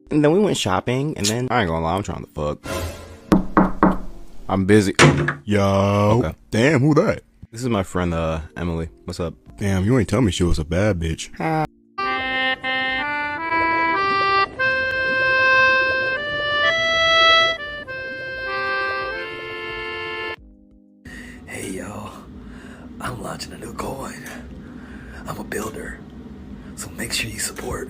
And then we went shopping, and then I ain't gonna lie, I'm trying to fuck. I'm busy. Yo. Okay. Damn, who that? This is my friend, Emily. What's up? Damn, you ain't tell me she was a bad bitch. Hey yo, I'm launching a new coin. I'm a builder, so make sure you support.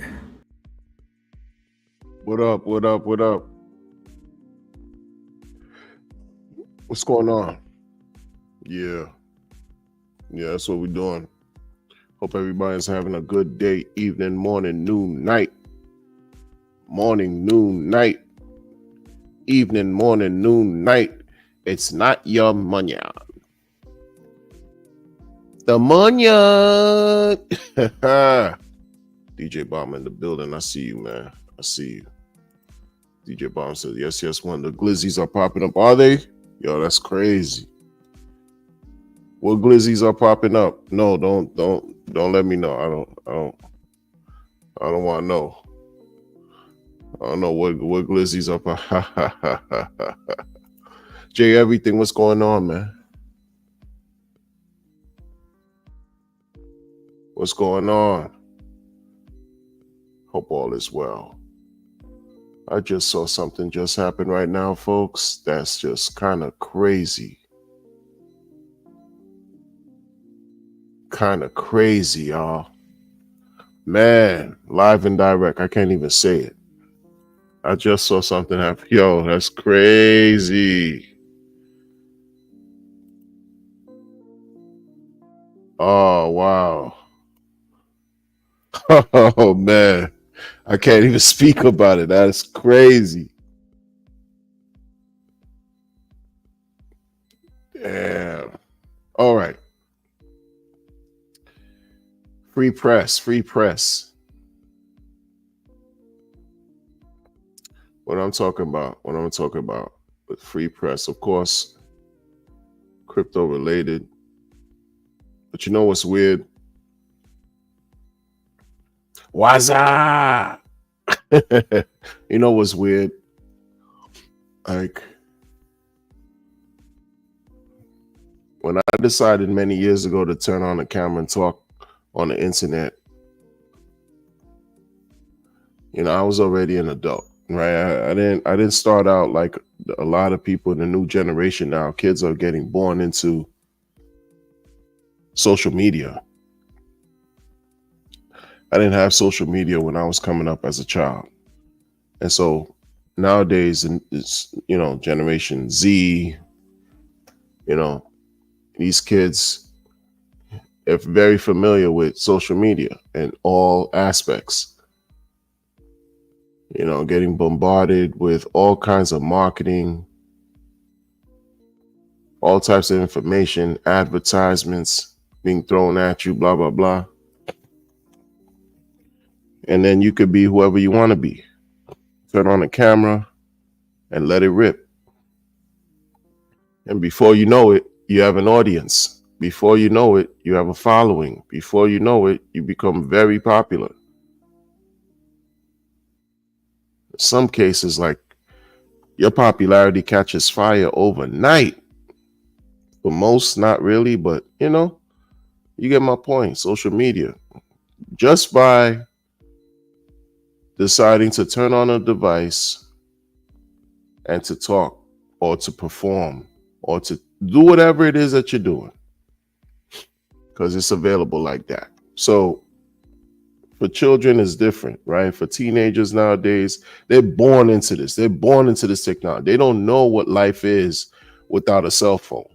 What up? What up? What up? What's going on? Yeah. Yeah, that's what we're doing. Hope everybody's having a good day, evening, morning, noon, night. Morning, noon, night. Evening, morning, noon, night. It's not your munyan. The munyan. DJ Bomb in the building. I see you, man. I see you. DJ Bomb says, yes, one. The glizzies are popping up. Are they? Yo, that's crazy. What glizzies are popping up? No, don't let me know. I don't want to know. I don't know what glizzies are. Jay, everything, what's going on, man? What's going on? Hope all is well. I just saw something just happen right now, folks. That's just kind of crazy. Kind of crazy, y'all. Man, live and direct. I can't even say it. I just saw something happen. Yo, that's crazy. Oh, wow. Oh, man. I can't even speak about it. That's crazy. Damn. All right. Free press. What I'm talking about with free press, of course, crypto related. But you know what's weird? Waza! You know what's weird? Like, when I decided many years ago to turn on the camera and talk on the internet, you know, I was already an adult, right? I didn't start out like a lot of people in the new generation now. Kids are getting born into social media. I didn't have social media when I was coming up as a child. And so nowadays, it's, you know, Generation Z, you know, these kids are very familiar with social media in all aspects. You know, getting bombarded with all kinds of marketing, all types of information, advertisements being thrown at you, blah, blah, blah. And then you could be whoever you want to be. Turn on the camera and let it rip. And before you know it, you have an audience. Before you know it, you have a following. Before you know it, you become very popular. In some cases, like, your popularity catches fire overnight. For most, not really, but you know, you get my point. Social media, just by deciding to turn on a device and to talk or to perform or to do whatever it is that you're doing, because it's available like that. So for children, it's different, right? For teenagers nowadays, they're born into this. They're born into this technology. They don't know what life is without a cell phone.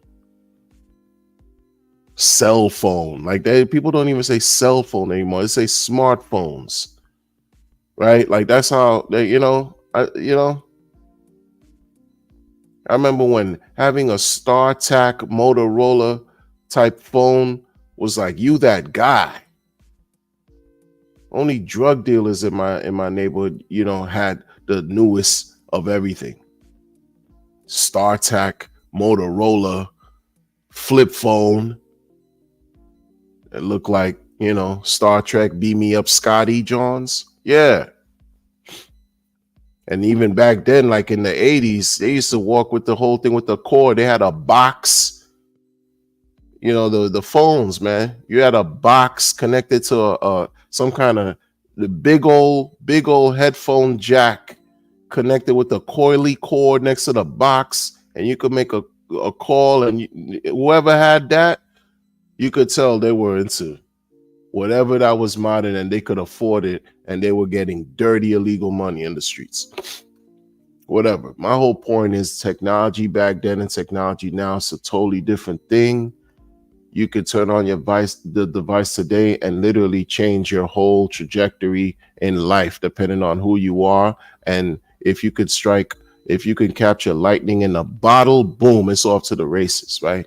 Cell phone. Like, people don't even say cell phone anymore. They say smartphones, right? Like, that's how they, I remember when having a StarTAC Motorola type phone was like, you that guy. Only drug dealers in my neighborhood, had the newest of everything. StarTAC, Motorola, flip phone. It looked like, Star Trek, Beam Me Up Scotty Johns. Yeah. And even back then, like in the 80s, they used to walk with the whole thing with the cord. They had a box, you know, the phones, man. You had a box connected to some kind of the big old headphone jack connected with a coily cord next to the box, and you could make a call, and whoever had that, you could tell they were into whatever that was modern, and they could afford it, and they were getting dirty illegal money in the streets. Whatever. My whole point is technology back then and technology now is a totally different thing. You could turn on the device today and literally change your whole trajectory in life, depending on who you are. And if you can capture lightning in a bottle, boom, it's off to the races, right?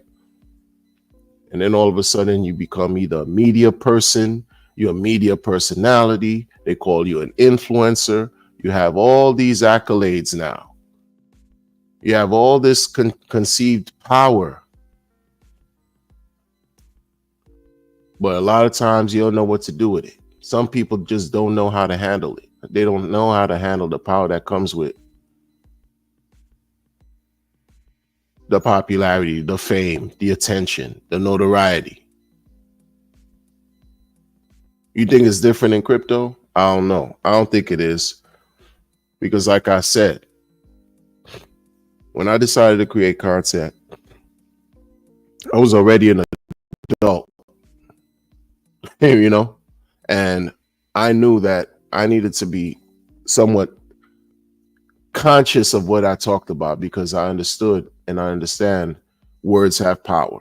And then all of a sudden you become either a media person, you're a media personality, they call you an influencer. You have all these accolades now. You have all this conceived power. But a lot of times you don't know what to do with it. Some people just don't know how to handle it. They don't know how to handle the power that comes with the popularity, the fame, the attention, the notoriety. You think it's different in crypto? I don't know. I don't think it is. Because like I said, when I decided to create content, I was already an adult, you know, and I knew that I needed to be somewhat conscious of what I talked about, because I understood and I understand words have power.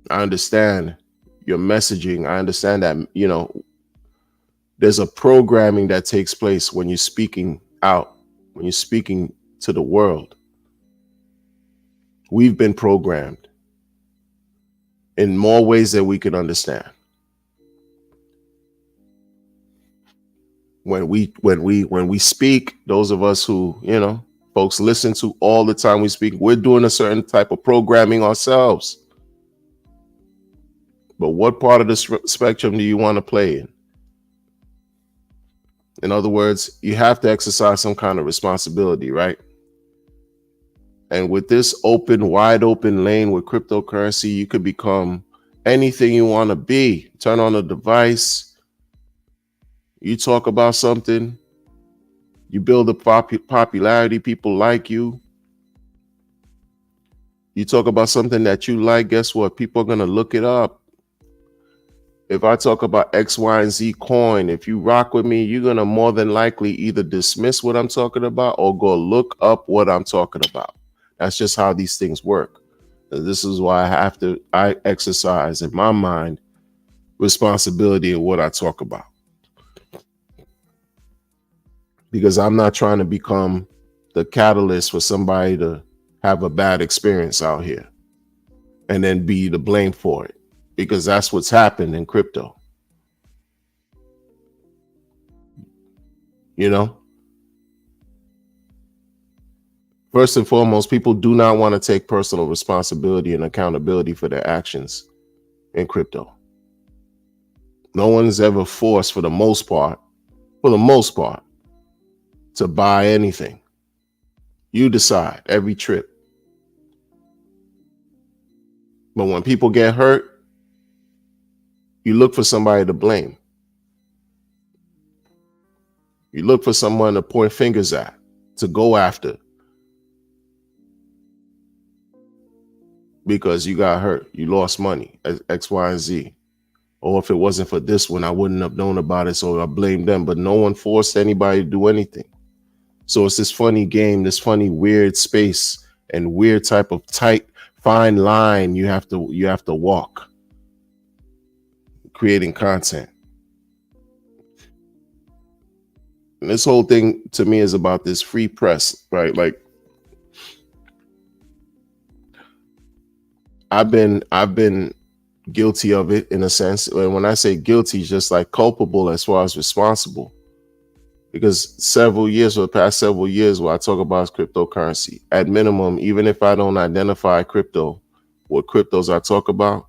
I understand your messaging. I understand that, you know, there's a programming that takes place when you're speaking out, when you're speaking to the world. We've been programmed in more ways than we can understand. When we speak, those of us who, you know, folks listen to all the time we speak, we're doing a certain type of programming ourselves. But what part of the spectrum do you want to play in? In other words, you have to exercise some kind of responsibility, right? And with this open, wide open lane with cryptocurrency, you could become anything you want to be. Turn on a device, you talk about something, you build a popularity, people like you. You talk about something that you like, guess what? People are going to look it up. If I talk about X, Y, and Z coin, if you rock with me, you're going to more than likely either dismiss what I'm talking about or go look up what I'm talking about. That's just how these things work. This is why I exercise in my mind responsibility of what I talk about. Because I'm not trying to become the catalyst for somebody to have a bad experience out here and then be the blame for it. Because that's what's happened in crypto. You know? First and foremost, people do not want to take personal responsibility and accountability for their actions in crypto. No one's ever forced, for the most part, to buy anything. You decide every trip. But when people get hurt, you look for somebody to blame. You look for someone to point fingers at, to go after. Because you got hurt, you lost money, X, Y, and Z. Or if it wasn't for this one, I wouldn't have known about it, so I blame them. But no one forced anybody to do anything. So it's this funny game, this funny weird space and weird type of tight, fine line you have to walk. Creating content. And this whole thing to me is about this free press, right? Like I've been guilty of it in a sense. And when I say guilty, it's just like culpable as far as responsible. Because for the past several years, what I talk about is cryptocurrency. At minimum, even if I don't identify crypto, what cryptos I talk about,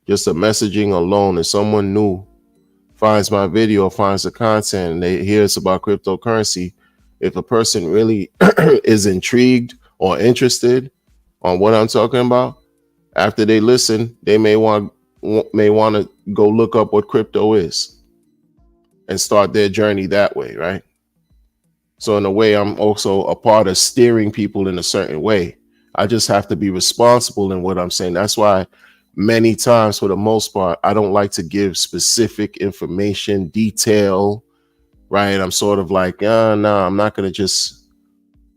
just the messaging alone, if someone knew finds my video, finds the content, and they hear it's about cryptocurrency, if a person really is intrigued or interested on what I'm talking about, after they listen, they may want to go look up what crypto is and start their journey that way, right? So in a way, I'm also a part of steering people in a certain way. I just have to be responsible in what I'm saying. That's why many times, for the most part, I don't like to give specific information, detail, right? I'm sort of like, no, I'm not going to just,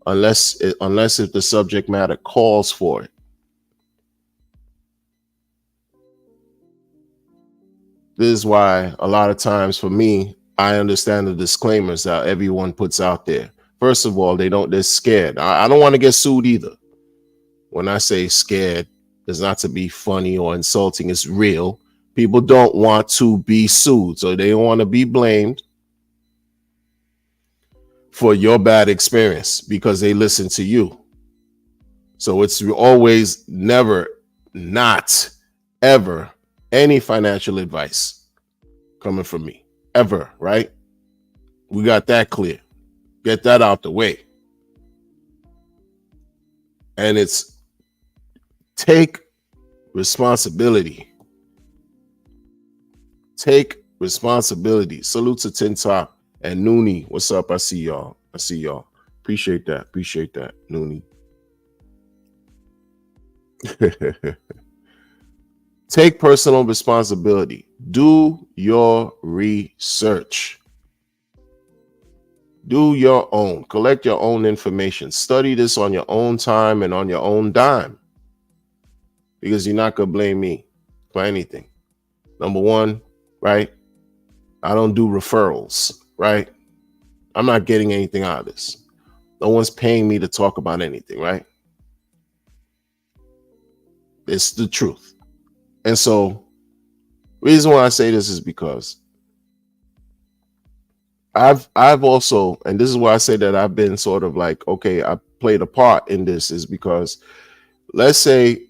unless if the subject matter calls for it. This is why a lot of times for me, I understand the disclaimers that everyone puts out there. First of all, they're scared. I don't want to get sued either. When I say scared, it's not to be funny or insulting. It's real. People don't want to be sued, so they don't want to be blamed for your bad experience because they listen to you. So it's always never, not ever any financial advice coming from me, ever, right? We got that clear. Get that out the way. And it's take responsibility. Take responsibility. Salute to Tin Top and Noonie. What's up? I see y'all. Appreciate that. Noonie. Take personal responsibility. Do your research. Do your own. Collect your own information. Study this on your own time and on your own dime. Because you're not going to blame me for anything. Number one, right? I don't do referrals, right? I'm not getting anything out of this. No one's paying me to talk about anything, right? It's the truth. And so, reason why I say this is because I've also, and this is why I say that I've been sort of like, okay, I played a part in this, is because let's say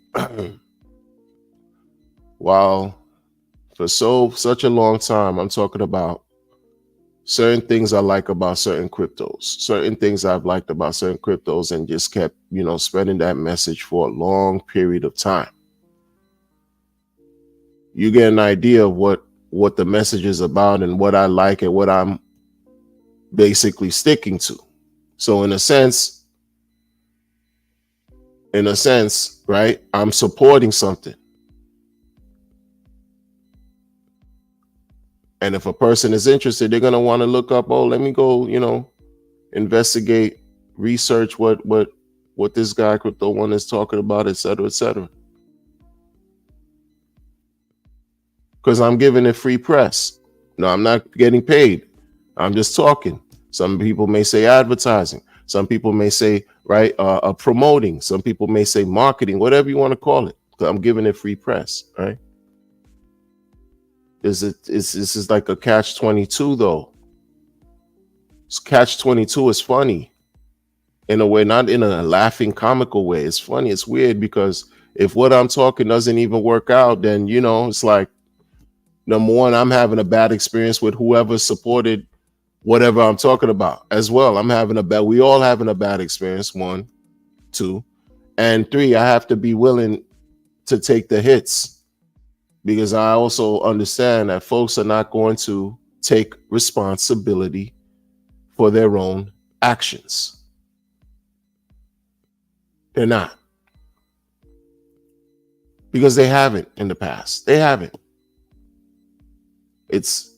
while for such a long time I'm talking about certain things I like about certain cryptos, certain things I've liked about certain cryptos, and just kept, spreading that message for a long period of time. You get an idea of what the message is about and what I like and what I'm basically sticking to. So in a sense, right, I'm supporting something. And if a person is interested, they're going to want to look up, let me go, investigate, research what this guy Crypto One is talking about, et cetera, et cetera. Because I'm giving it free press. No, I'm not getting paid. I'm just talking. Some people may say advertising. Some people may say, right, promoting. Some people may say marketing, whatever you want to call it. I'm giving it free press, right? This is like a catch-22 though. Catch-22 is funny in a way, not in a laughing comical way. It's funny. It's weird because if what I'm talking doesn't even work out, then it's like, number one, I'm having a bad experience with whoever supported whatever I'm talking about as well. We all having a bad experience. 1, 2, and 3. I have to be willing to take the hits. Because I also understand that folks are not going to take responsibility for their own actions. They're not. Because they haven't in the past. They haven't. It's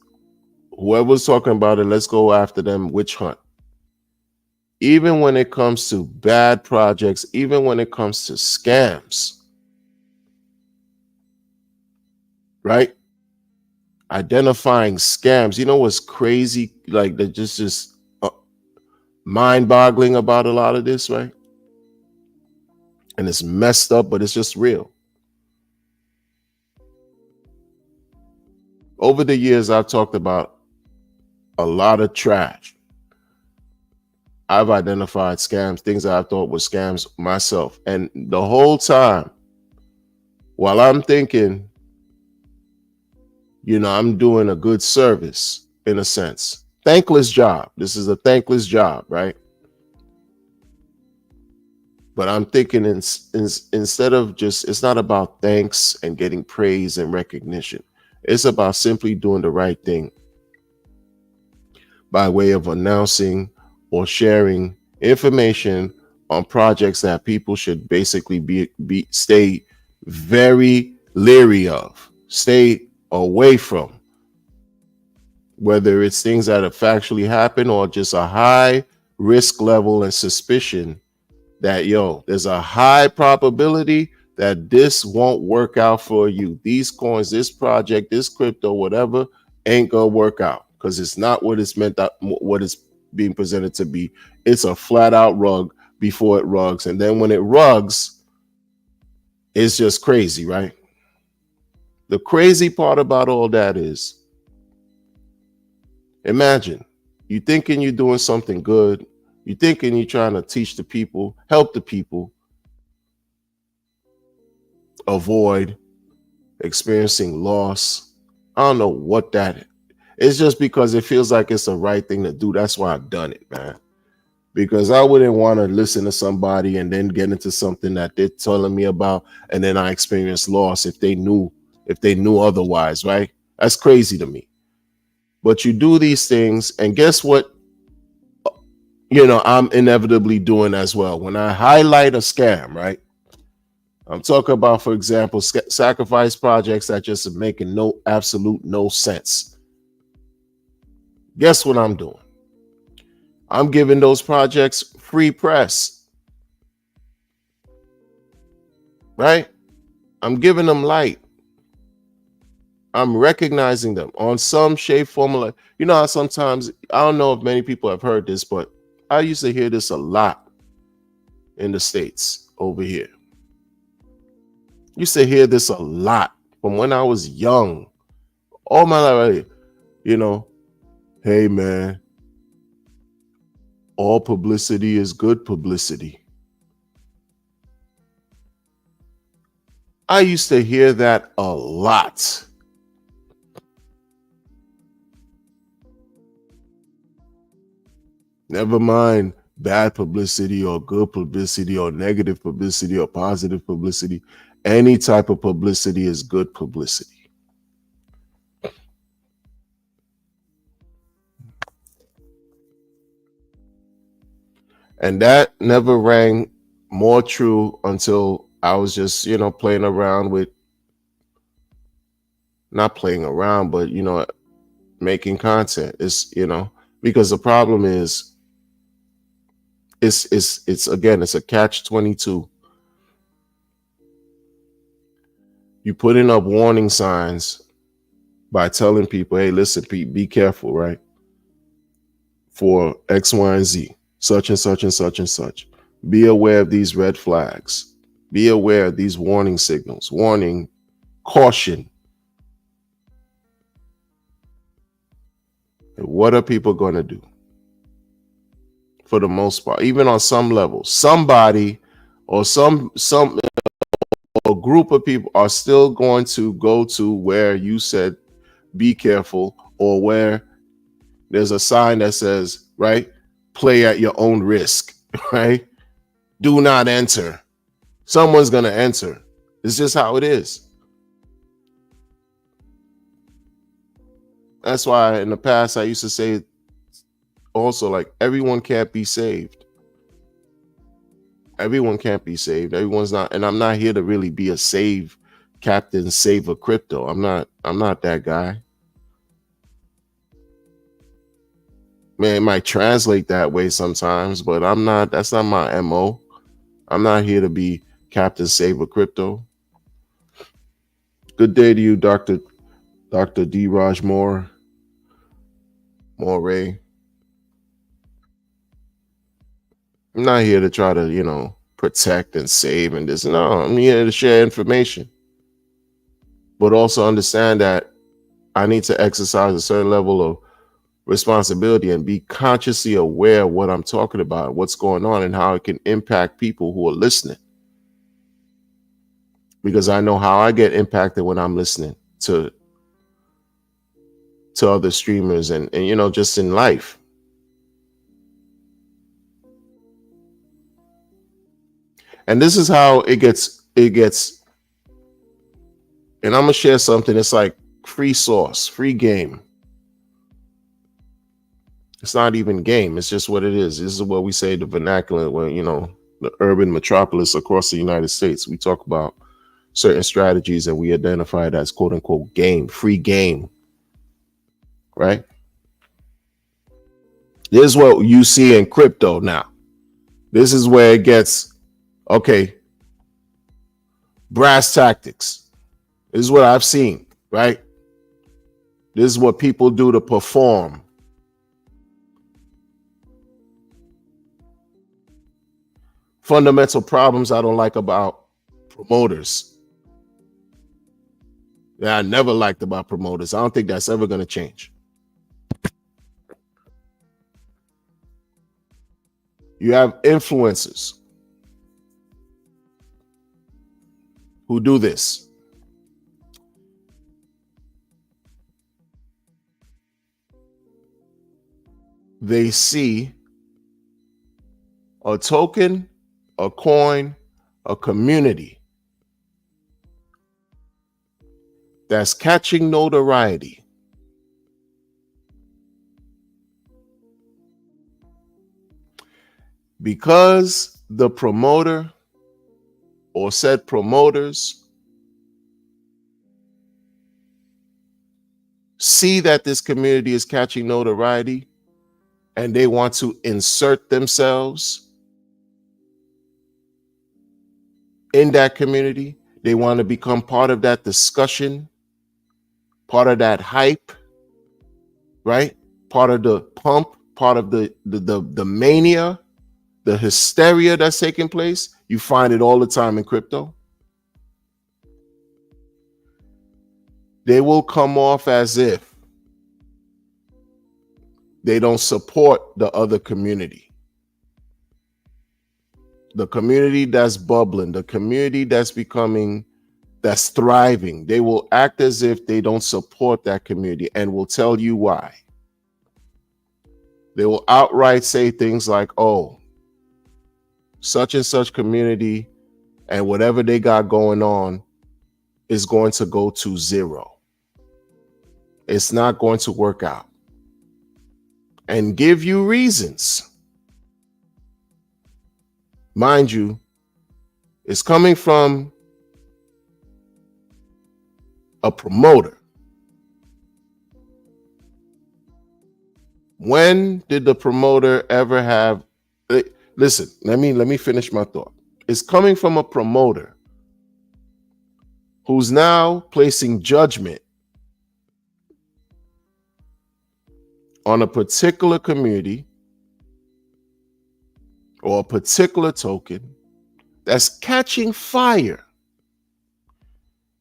whoever's talking about it, let's go after them, witch hunt. Even when it comes to bad projects, even when it comes to scams, right? Identifying scams. You know what's crazy? Like, they're just mind-boggling about a lot of this, right? And it's messed up, but it's just real. Over the years, I've talked about a lot of trash. I've identified scams, things that I thought were scams myself. And the whole time, while I'm thinking, I'm doing a good service in a sense. Thankless job. This is a thankless job, right? But I'm thinking instead of just, it's not about thanks and getting praise and recognition. It's about simply doing the right thing by way of announcing or sharing information on projects that people should basically stay very leery of, stay away from, whether it's things that have factually happened or just a high risk level and suspicion that, there's a high probability that this won't work out for you. These coins, this project, this crypto, whatever, ain't gonna work out because it's not what it's meant that what it's being presented to be. It's a flat out rug before it rugs. And then when it rugs, it's just crazy, right? The crazy part about all that is, imagine you thinking you're doing something good. You thinking you're trying to teach the people, help the people avoid experiencing loss. I don't know what that is. It's just because it feels like it's the right thing to do. That's why I've done it, man. Because I wouldn't want to listen to somebody and then get into something that they're telling me about, and then I experience loss if they knew otherwise, right? That's crazy to me. But you do these things, and guess what? I'm inevitably doing as well. When I highlight a scam, right? I'm talking about, for example, sacrifice projects that just are making absolute no sense. Guess what I'm doing? I'm giving those projects free press, right? I'm giving them light. I'm recognizing them on some shape, formula. How sometimes, I don't know if many people have heard this, but I used to hear this a lot in the States over here. Used to hear this a lot from when I was young. All my life, hey man, all publicity is good publicity. I used to hear that a lot. Never mind bad publicity or good publicity or negative publicity or positive publicity. Any type of publicity is good publicity. And that never rang more true until I was just, playing around with, not playing around, but, making content. It's, because the problem is, it's again, it's a catch-22. You putting up warning signs by telling people, hey, listen, be careful, right? For X, Y, and Z, such and such and such and such. Be aware of these red flags. Be aware of these warning signals. Warning, caution. And what are people going to do? For the most part, even on some level, somebody or some a group of people are still going to go to where you said be careful, or where there's a sign that says, right, play at your own risk, right? Do not enter. Someone's going to enter. It's just how it is. That's why in the past I used to say also, like, everyone can't be saved. Everyone can't be saved. Everyone's not, and I'm not here to really be a captain saver crypto. I'm not that guy. Man, it might translate that way sometimes, but I'm not, that's not my MO. I'm not here to be captain saver crypto. Good day to you, Dr. D. Raj Moore. Moray. I'm not here to try to, protect and save and this. No, I'm here to share information. But also understand that I need to exercise a certain level of responsibility and be consciously aware of what I'm talking about, what's going on, and how it can impact people who are listening. Because I know how I get impacted when I'm listening to to other streamers and you know, just in life. And this is how it gets, and I'm gonna share something. It's like free sauce, free game. It's not even game. It's just what it is. This is what we say, the vernacular, where, you know, the urban metropolis across the United States. We talk about certain strategies that we identify it as quote unquote game, free game, right? This is what you see in crypto now. This is where it gets, okay, brass tactics. This is what I've seen, right? This is what people do to perform. Fundamental problems I don't like about promoters. That I never liked about promoters. I don't think that's ever going to change. You have influencers who do this. They see a token, a coin, a community that's catching notoriety. Because the promoter or said promoters see that this community is catching notoriety and they want to insert themselves in that community. They want to become part of that discussion, part of that hype, right? Part of the pump, part of the mania, the hysteria that's taking place. You find it all the time in crypto. They will come off as if they don't support the other community. The community that's bubbling, the community that's thriving. They will act as if they don't support that community and will tell you why. They will outright say things like, oh, such and such community and whatever they got going on is going to go to zero. It's not going to work out. And give you reasons. Mind you, it's coming from a promoter. When did the promoter ever have... Listen, let me finish my thought. It's coming from a promoter who's now placing judgment on a particular community or a particular token that's catching fire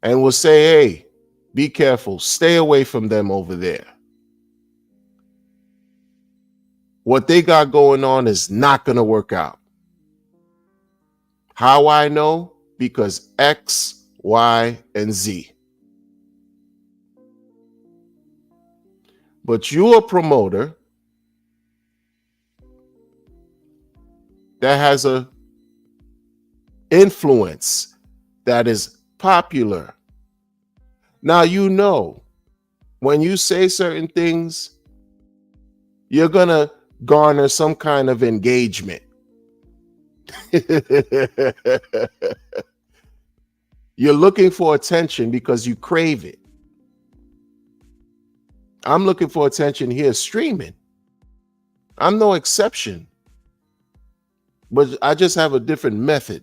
and will say, hey, be careful, stay away from them over there. What they got going on is not going to work out. How I know? Because X, Y, and Z. But you're a promoter that has a influence that is popular. Now, you know, when you say certain things, you're going to garner some kind of engagement. You're looking for attention because you crave it. I'm looking for attention here streaming. I'm no exception. But I just have a different method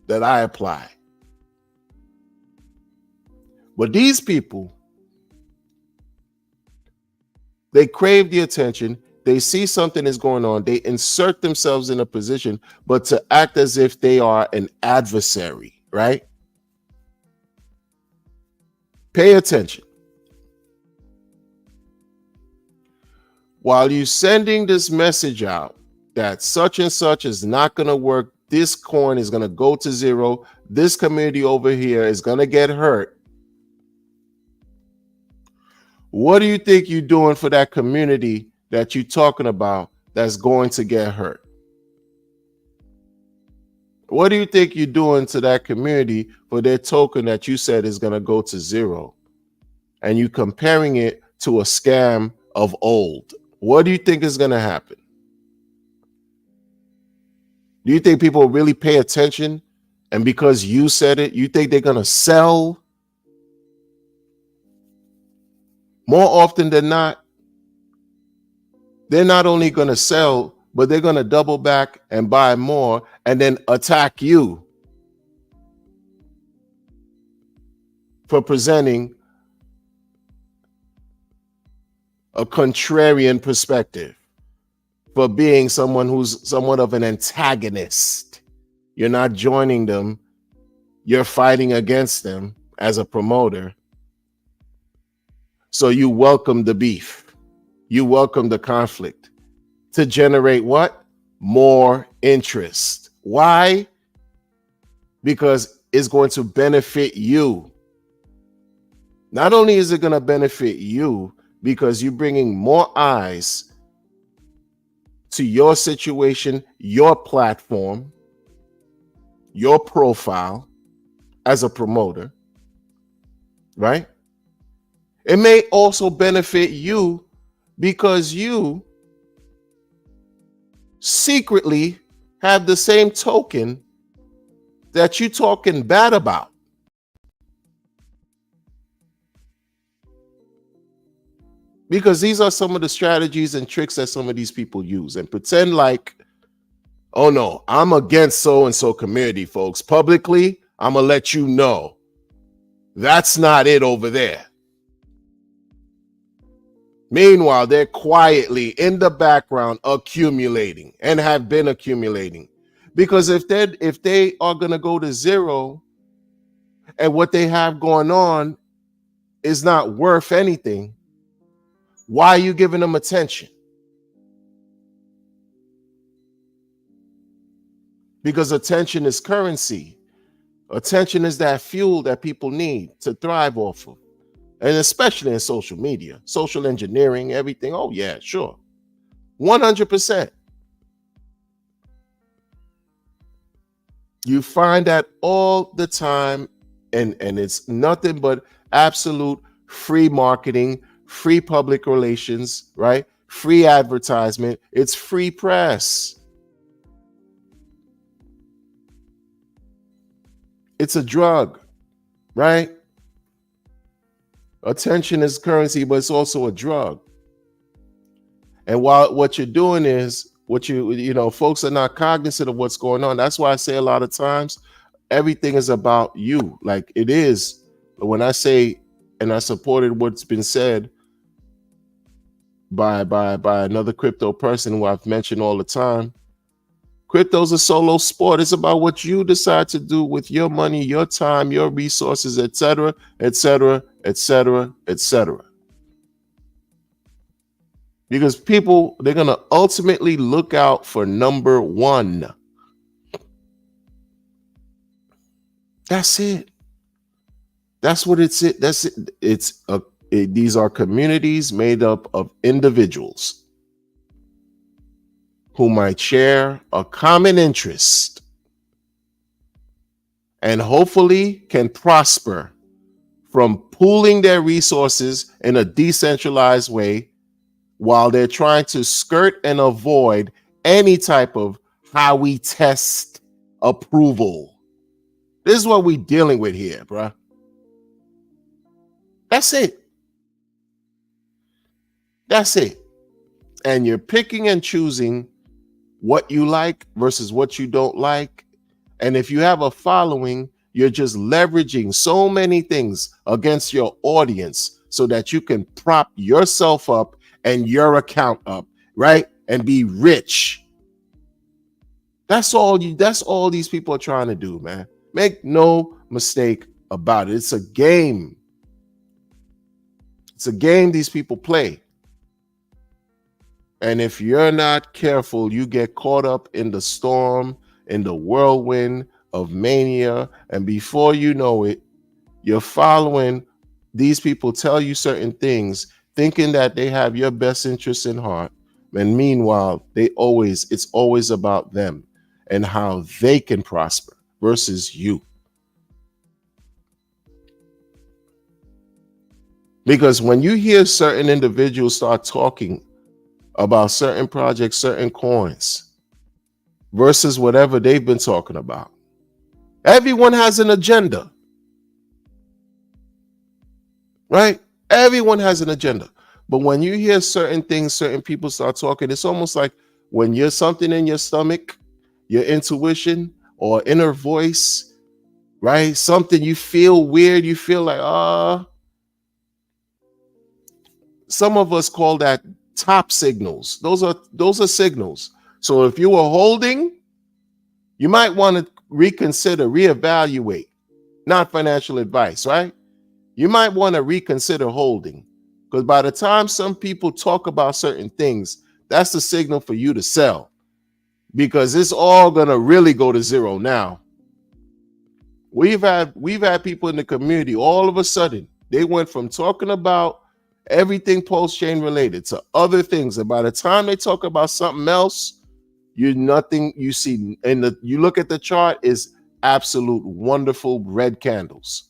that I apply. But these people, they crave the attention. They see something is going on. They insert themselves in a position, but to act as if they are an adversary, right? Pay attention. While you're sending this message out that such and such is not going to work, this coin is going to go to zero, this community over here is going to get hurt. What do you think you're doing for that community that you're talking about that's going to get hurt? What do you think you're doing to that community for their token that you said is going to go to zero? And you comparing it to a scam of old. What do you think is going to happen? Do you think people really pay attention? And because you said it, you think they're going to sell? More often than not, they're not only going to sell, but they're going to double back and buy more and then attack you for presenting a contrarian perspective, for being someone who's somewhat of an antagonist. You're not joining them. You're fighting against them as a promoter. So you welcome the beef. You welcome the conflict to generate what? More interest. Why? Because it's going to benefit you. Not only is it going to benefit you because you're bringing more eyes to your situation, your platform, your profile as a promoter, right? It may also benefit you because you secretly have the same token that you're talking bad about. Because these are some of the strategies and tricks that some of these people use and pretend like, oh no, I'm against so-and-so community, folks. Publicly, I'm going to let you know that's not it over there. Meanwhile, they're quietly in the background accumulating and have been accumulating. Because if they are going to go to zero and what they have going on is not worth anything, why are you giving them attention? Because attention is currency. Attention is that fuel that people need to thrive off of. And especially in social media, social engineering, everything. Oh, yeah, sure. 100%. You find that all the time, and it's nothing but absolute free marketing, free public relations, right? Free advertisement. It's free press. It's a drug, right? Attention is currency, but it's also a drug. And while what you're doing is folks are not cognizant of what's going on. That's why I say a lot of times everything is about you. Like it is. But when I say, and I supported what's been said by another crypto person who I've mentioned all the time, crypto's a solo sport. It's about what you decide to do with your money, your time, your resources, etc., etc., etc., etc. Because people, they're going to ultimately look out for number one. That's it. That's what it's it. That's it. These are communities made up of individuals who might share a common interest and hopefully can prosper from pooling their resources in a decentralized way while they're trying to skirt and avoid any type of how we test approval. This is what we're dealing with here, bruh. That's it. That's it. And you're picking and choosing what you like versus what you don't like. And if you have a following, you're just leveraging so many things against your audience so that you can prop yourself up and your account up, right? And be rich. That's all these people are trying to do, man. Make no mistake about it. It's a game. It's a game these people play. And if you're not careful, you get caught up in the storm, in the whirlwind of mania. And before you know it, you're following these people tell you certain things thinking that they have your best interest in heart, and meanwhile, it's always about them and how they can prosper versus you. Because when you hear certain individuals start talking about certain projects, certain coins, versus whatever they've been talking about, everyone has an agenda, right? Everyone has an agenda. But when you hear certain things, certain people start talking, it's almost like when you're something in your stomach, your intuition or inner voice, right? Something you feel weird, you feel like, some of us call that top signals. Those are signals. So if you were holding, you might want to reconsider, reevaluate. Not financial advice, right? You might want to reconsider holding, because by the time some people talk about certain things, that's the signal for you to sell, because it's all going to really go to zero now. We've had people in the community, all of a sudden, they went from talking about everything Pulse Chain related to other things, and by the time they talk about something else, you see, and you look at the chart, is absolute wonderful red candles.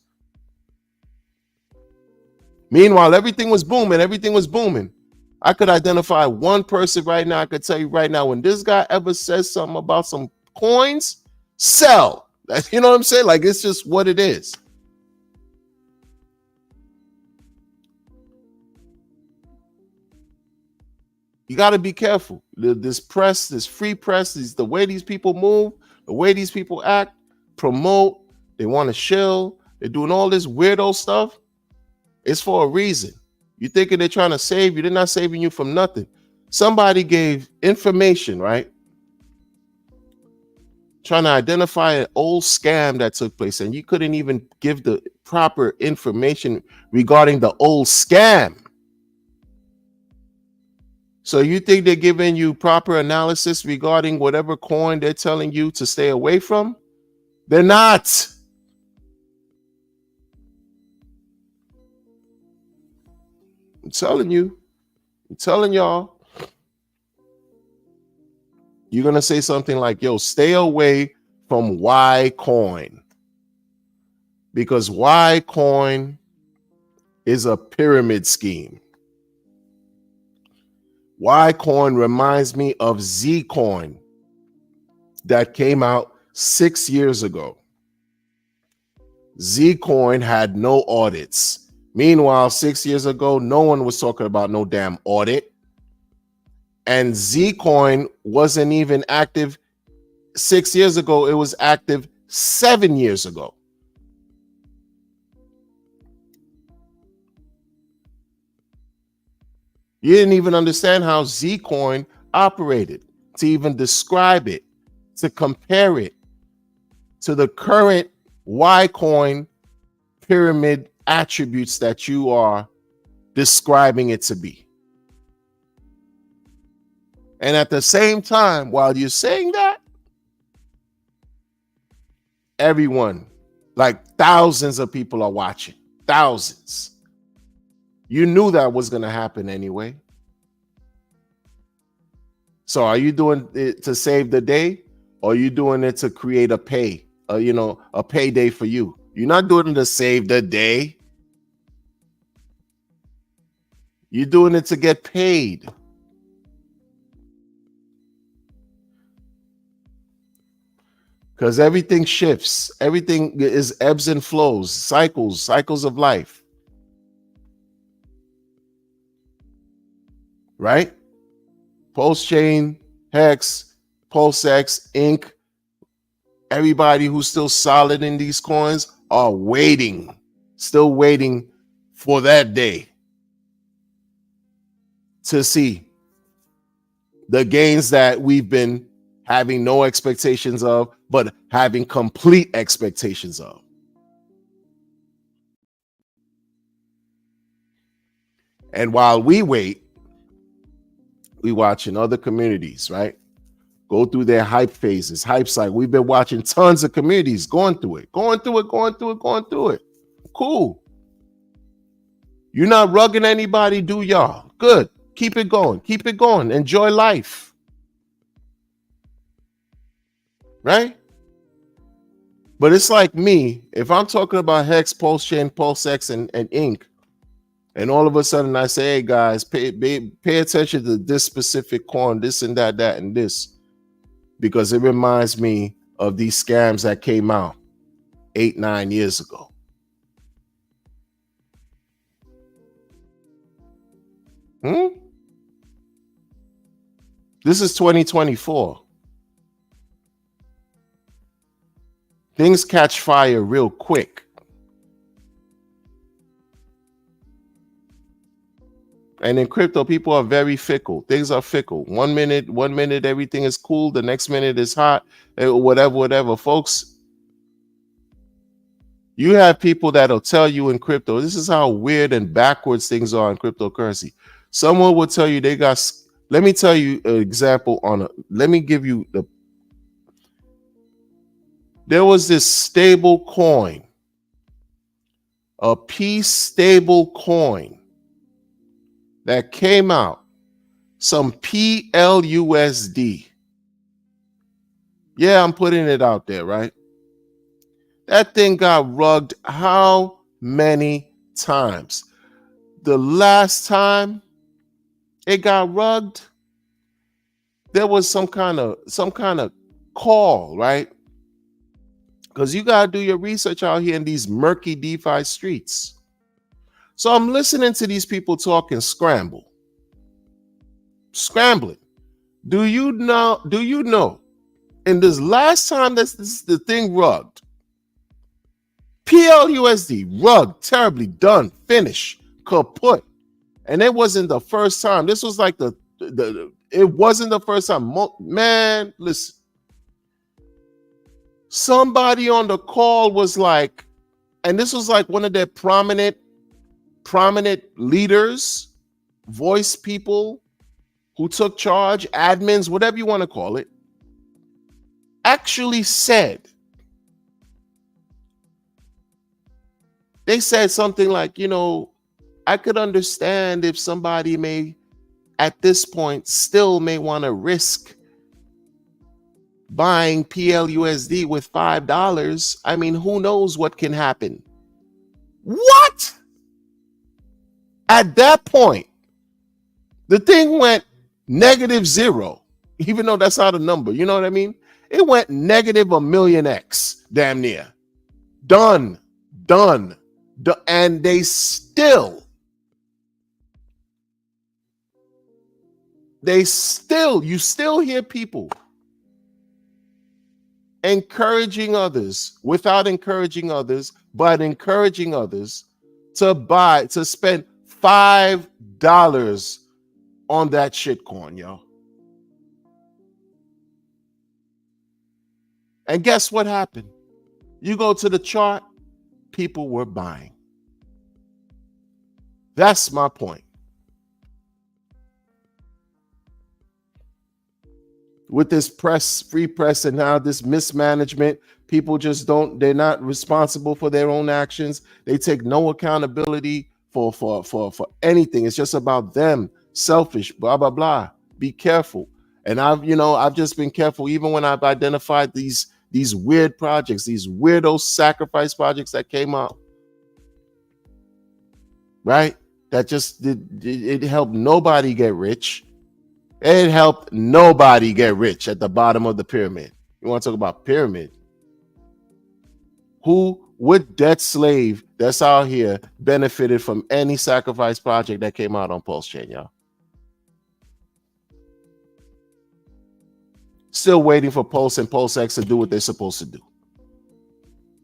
Meanwhile, everything was booming. I could identify one person right now. I could tell you right now, when this guy ever says something about some coins, sell. You know what I'm saying? Like, it's just what it is. You got to be careful. This press, this free press, the way these people move, the way these people act, promote, they want to shill, they're doing all this weirdo stuff. It's for a reason. You thinking they're trying to save you, they're not saving you from nothing. Somebody gave information, right? Trying to identify an old scam that took place, and you couldn't even give the proper information regarding the old scam. So you think they're giving you proper analysis regarding whatever coin they're telling you to stay away from? They're not. I'm telling y'all. You're going to say something like, yo, stay away from Y coin, because Y coin is a pyramid scheme. Y coin reminds me of Z coin that came out 6 years ago. Z coin had no audits. Meanwhile, 6 years ago, no one was talking about no damn audit. And Z coin wasn't even active 6 years ago. It was active 7 years ago. You didn't even understand how Zcoin operated, to even describe it, to compare it to the current Ycoin pyramid attributes that you are describing it to be. And at the same time, while you're saying that, everyone, like thousands of people are watching. Thousands. You knew that was going to happen anyway. So are you doing it to save the day, or are you doing it to create a payday for you? You're not doing it to save the day. You're doing it to get paid. Because everything shifts. Everything is ebbs and flows, cycles of life. Right? Pulse Chain, Hex, PulseX, Inc. Everybody who's still solid in these coins are still waiting for that day to see the gains that we've been having no expectations of, but having complete expectations of. And while we wait, we watching other communities, right? Go through their hype phases, hype cycle. We've been watching tons of communities going through it. Cool. You're not rugging anybody, do y'all? Good. Keep it going. Keep it going. Enjoy life. Right? But it's like me, if I'm talking about Hex, Pulse Chain, Pulse X, and Ink, and all of a sudden I say, hey guys, pay attention to this specific coin, this and that, and this, because it reminds me of these scams that came out 8-9 years ago. This is 2024. Things catch fire real quick. And in crypto, people are very fickle. Things are fickle. One minute everything is cool. The next minute is hot. Whatever. Folks, you have people that'll tell you in crypto, this is how weird and backwards things are in cryptocurrency. Someone will tell you they got, let me tell you an example let me give you there was this stable coin, a P stable coin that came out, some PLUSD. Yeah, I'm putting it out there, right? That thing got rugged how many times? The last time it got rugged, there was some kind of call, right? Because you got to do your research out here in these murky DeFi streets. So I'm listening to these people talking scrambling. Do you know, in this last time this the thing rugged, PLUSD, rugged, terribly, done, finished, kaput. And it wasn't the first time. This was like it wasn't the first time. Man, listen. Somebody on the call was like, and this was like one of their prominent leaders, voice people who took charge, admins, whatever you want to call it, actually said, they said something like, I could understand if somebody may, at this point, still may want to risk buying PLUSD with $5. I mean, who knows what can happen? What? At that point, the thing went -0, even though that's not a number. You know what I mean? It went -1,000,000x, damn near. Done. And they still, you still hear people encouraging others without encouraging others, but encouraging others to spend $5 on that shitcoin, yo. And guess what happened? You go to the chart, people were buying. That's my point. With this free press, and now this mismanagement, people just they're not responsible for their own actions. They take no accountability for anything. It's just about them, selfish, blah, blah, blah. Be careful. And I've just been careful, even when I've identified these weird projects, these weirdo sacrifice projects that came out, right? That just it helped nobody get rich. It helped nobody get rich at the bottom of the pyramid. You want to talk about pyramid? What debt slave that's out here benefited from any sacrifice project that came out on Pulse Chain, y'all? Still waiting for Pulse and Pulse X to do what they're supposed to do.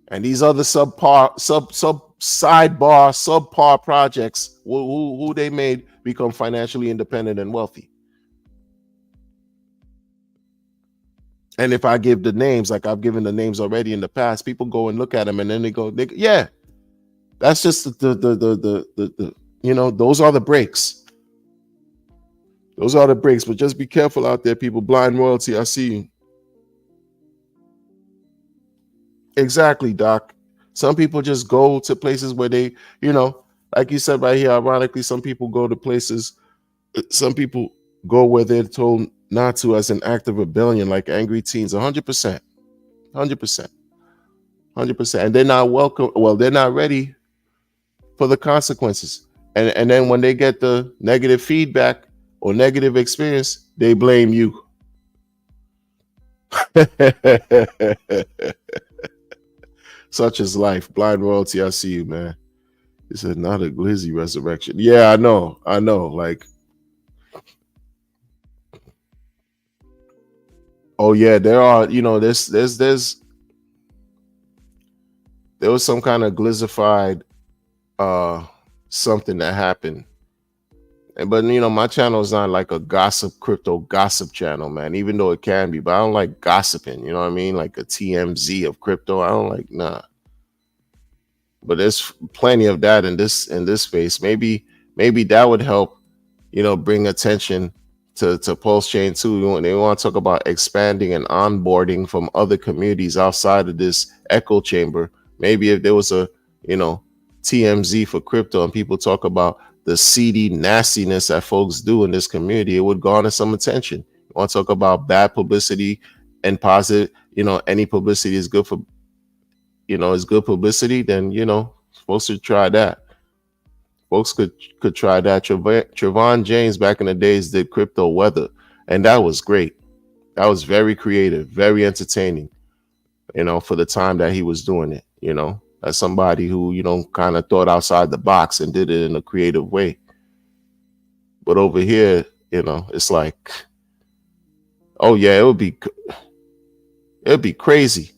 And these other subpar projects who they made become financially independent and wealthy. And if I give the names, like I've given the names already in the past, people go and look at them and then they go, yeah, that's just the those are the breaks. Those are the breaks, but just be careful out there, people. Blind royalty, I see you. Exactly, Doc. Some people just go to places where they, like you said right here, ironically, some people go to places, some people go where they're told not to as an act of rebellion, like angry teens. 100%, 100%, 100%. And they're not welcome. Well, they're not ready for the consequences. And then when they get the negative feedback or negative experience, they blame you. Such is life. Blind royalty, I see you, man. He said, not a glizzy resurrection. Yeah, I know. Like, oh yeah, there are, there was some kind of glizzified something that happened. But my channel is not like a crypto gossip channel, man, even though it can be, but I don't like gossiping, you know what I mean? Like a TMZ of crypto. I don't like, nah. But there's plenty of that in this space. Maybe that would help, bring attention to Pulse Chain too. They want to talk about expanding and onboarding from other communities outside of this echo chamber. Maybe if there was a, TMZ for crypto and people talk about the seedy nastiness that folks do in this community, it would garner some attention. You want to talk about bad publicity and positive, any publicity is good for, is good publicity, then, folks should try that. Folks could try that. Trevon James back in the days did crypto weather, and that was great. That was very creative, very entertaining, for the time that he was doing it, as somebody who, kind of thought outside the box and did it in a creative way. But over here, it's like, oh yeah, it would be crazy.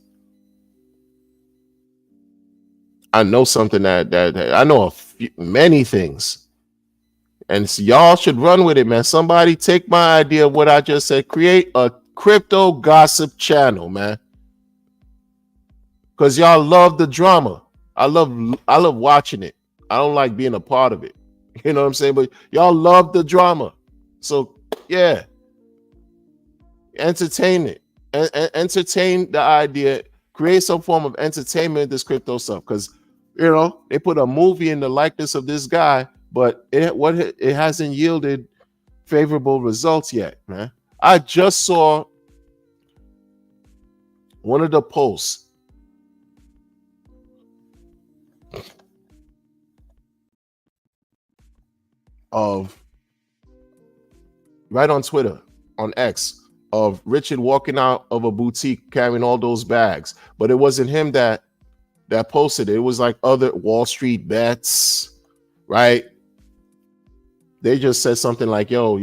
I know something that I know many things, and so y'all should run with it, man. Somebody take my idea of what I just said, create a crypto gossip channel, man. Because y'all love the drama. I love watching it. I don't like being a part of it. You know what I'm saying? But y'all love the drama. So yeah. Entertain it. Entertain the idea. Create some form of entertainment in this crypto stuff. Because they put a movie in the likeness of this guy, but it hasn't yielded favorable results yet, man. I just saw one of the posts of right on Twitter, on X, of Richard walking out of a boutique carrying all those bags, but it wasn't him that posted it. It was like other Wall Street bets, right? They just said something like, yo,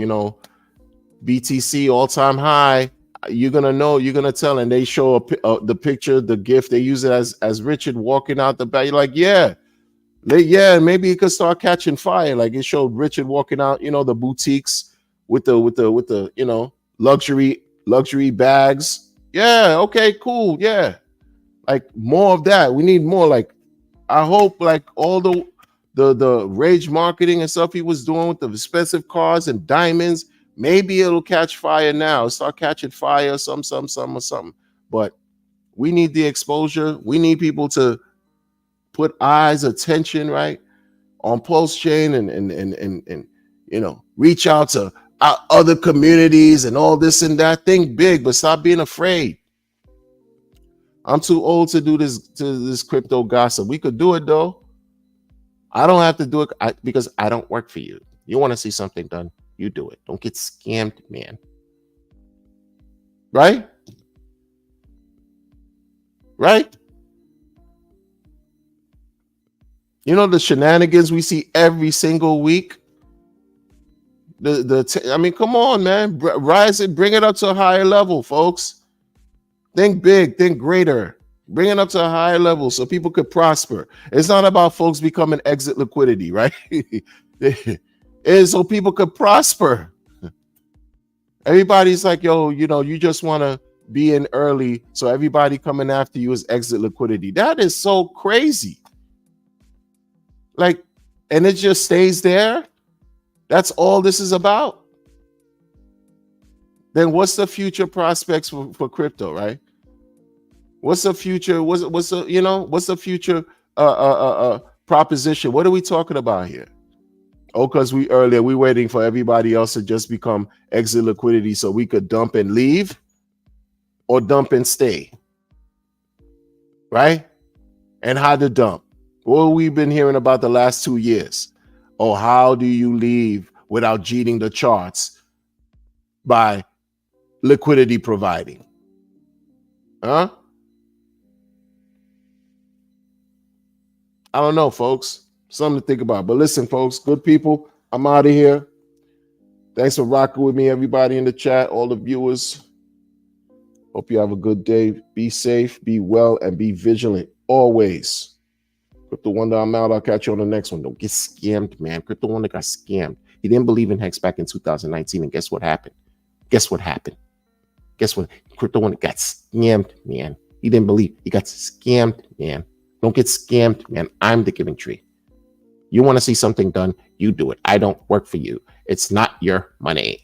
BTC all-time high, you're gonna tell, and they show the picture, the gift, they use it as Richard walking out the back. You're like, yeah, maybe it could start catching fire. Like it showed Richard walking out, the boutiques with the luxury bags. Yeah, okay, cool. Yeah. Like more of that. We need more. Like I hope like all the rage marketing and stuff he was doing with the expensive cars and diamonds, maybe it'll catch fire now. Start catching fire, something. But we need the exposure. We need people to put attention, right, on Pulse Chain and reach out to other communities and all this and that. Think big, but stop being afraid. I'm too old to do this crypto gossip. We could do it though. I don't have to do it because I don't work for you. You want to see something done, you do it. Don't get scammed, man. Right? Right? The shenanigans we see every single week. I mean, come on, man. Rise it, bring it up to a higher level, folks. Think big, think greater. Bring it up to a higher level so people could prosper. It's not about folks becoming exit liquidity, right? It is so people could prosper. Everybody's like, yo, you just want to be in early, so everybody coming after you is exit liquidity. That is so crazy. Like, and it just stays there. That's all this is about. Then what's the future prospects for crypto, right? What's the future? What's the future proposition. What are we talking about here? Oh, because we waiting for everybody else to just become exit liquidity so we could dump and leave or dump and stay. Right? And how to dump. What we've been hearing about the last 2 years. Oh, how do you leave without cheating the charts by liquidity providing? Huh? I don't know, folks. Something to think about. But listen, folks, good people, I'm out of here. Thanks for rocking with me, everybody in the chat, all the viewers. Hope you have a good day. Be safe, be well, and be vigilant always. Crypto Wonder, I'm out. I'll catch you on the next one. Don't get scammed, man. Crypto Wonder got scammed. He didn't believe in Hex back in 2019, and guess what happened? Guess what? Crypto Wonder got scammed, man. He didn't believe. He got scammed, man. Don't get scammed, man. I'm the giving tree. You want to see something done, you do it. I don't work for you. It's not your money.